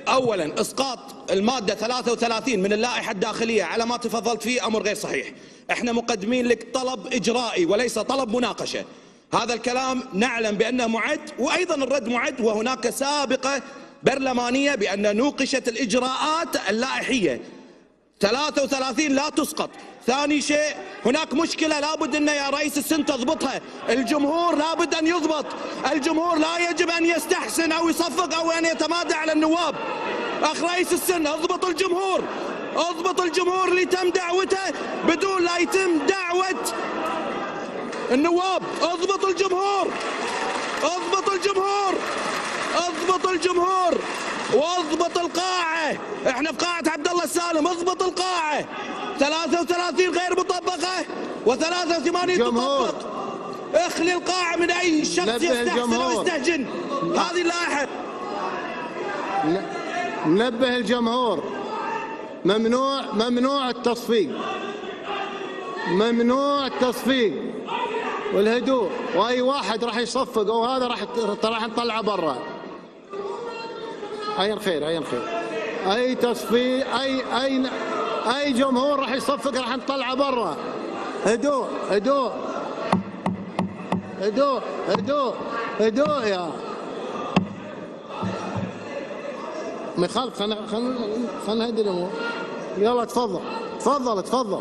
اولا اسقاط الماده 33 من اللائحه الداخليه على ما تفضلت فيه امر غير صحيح. احنا مقدمين لك طلب اجرائي وليس طلب مناقشه. هذا الكلام نعلم بانه معد، وايضا الرد معد، وهناك سابقه برلمانيه بان نوقشت الاجراءات اللائحيه. 33 لا تسقط. ثاني شيء، هناك مشكلة لابد أن يا رئيس السن تضبطها. الجمهور لابد أن يضبط. الجمهور لا يجب أن يستحسن أو يصفق أو أن يتمادى على النواب. أخ رئيس السن، اضبط الجمهور، اضبط الجمهور اللي تم دعوته بدون لا يتم دعوة النواب. اضبط الجمهور، اضبط الجمهور، اضبط الجمهور، واضبط القاعة. احنا في قاعة عبد الله السالم. اضبط القاعة. 33 غير مطبقة و83 تطبق. اخلي القاعة من اي شخص يستحسن او يستهجن هذه اللائحة. نبه الجمهور، ممنوع التصفيق، ممنوع التصفيق والهدوء، واي واحد راح يصفق او هذا راح نطلعه برا. عين خير، عين خير. اي تصفيق، اي جمهور راح يصفق راح نطلعه برا. هدوء هدوء هدوء هدوء هدوء يا ما يخالف. خلنا نهدي الامور. يلا تفضل تفضل تفضل.